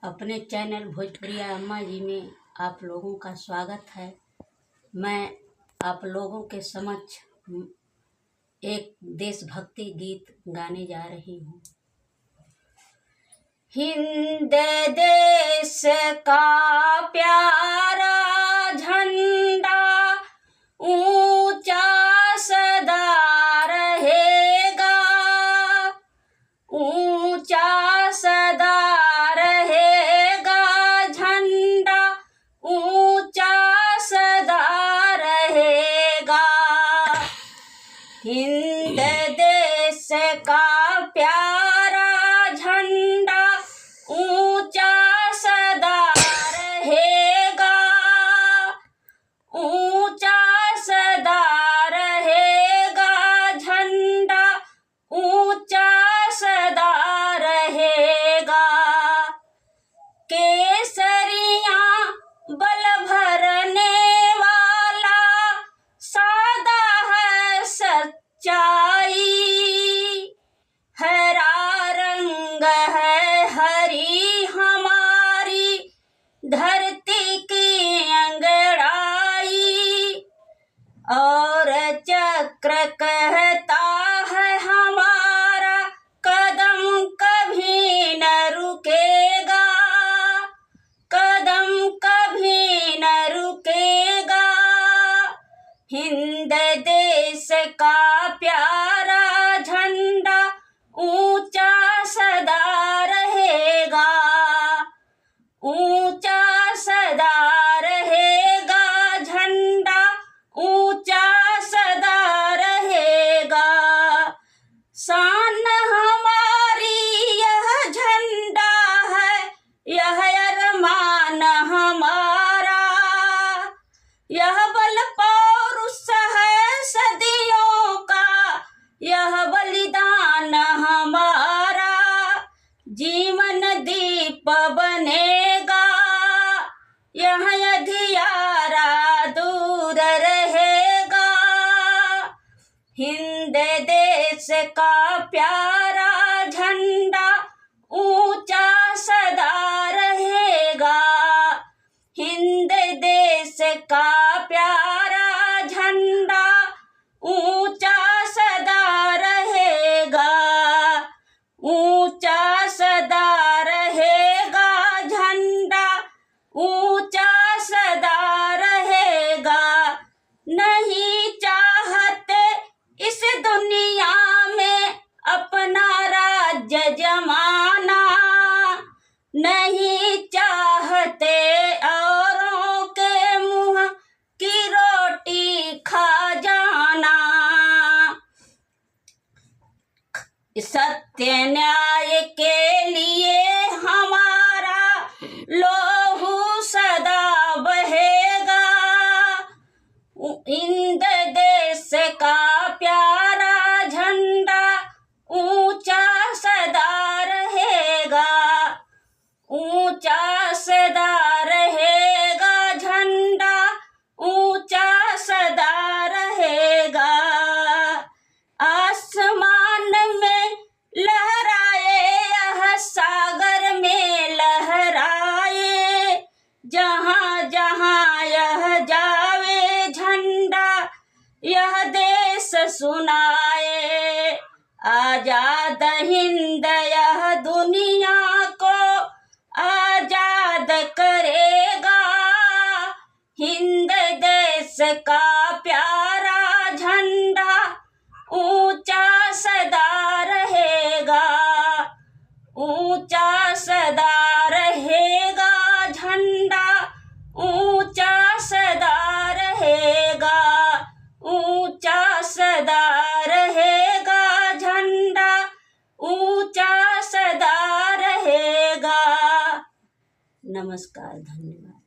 अपने चैनल भोजपुरिया अम्मा जी में आप लोगों का स्वागत है। मैं आप लोगों के समक्ष एक देशभक्ति गीत गाने जा रही हूँ। हिंद देश का प्यारा झंडा ऊंचा सदा रहेगा, ऊंचा सदा रहेगा झंडा, ऊंचा सदा रहेगा। हिंद देश का प्यारा झंडा ऊंचा सदा रहेगा, ऊंचा सदा रहेगा झंडा, ऊंचा सदा रहेगा। केसरिया बल भरने वाला सादा है सच्चाई, हरा रंग है हरी हमारी धरती की अंगड़ाई, और चक्र कहता है हमारा कदम कभी न रुकेगा, कदम कभी न रुकेगा। हिंद देश का प्यारा झंडा ऊंचा सदा रहेगा, ऊंचा सदा रहेगा झंडा, ऊंचा सदा रहेगा। शान हमारी यह झंडा है, यह अरमान हमारा, यह बल पौरुष है सदियों का, यह बलिदान हमारा। जीवन दीप बनेगा, यह अंधियारा दूर रहेगा। हिंद देश का प्यारा झंडा ऊंचा सदा रहेगा, हिंद देश का प्यारा झंडा ऊंचा सदा रहेगा, ऊंचा सदा रहेगा झंडा, ऊंचा सदा रहेगा। नहीं चाहते इस दुनिया में अपना राज्य जमाना, नहीं चाहते औरों के मुंह की रोटी खा जाना। सत्य न्याय के लिए हमारा लहू सदा बहेगा, हिंद देश का प्यारा झंडा ऊंचा सदा रहेगा, ऊंचा सदा रहेगा झंडा, ऊंचा सदा रहेगा। आसमान में लहराए यह सागर में लहराए, जहाँ जहाँ यह जावे झंडा यह देश सुनाए। आजाद हिंद यह दुनिया को आजाद करेगा, हिंद देश का प्यारा झंडा ऊंचा सदा रहेगा, ऊंचा सदा रहेगा झंडा, ऊंचा सदा रहेगा, ऊंचा सदा रहेगा झंडा, ऊंचा सदा रहेगा। नमस्कार, धन्यवाद।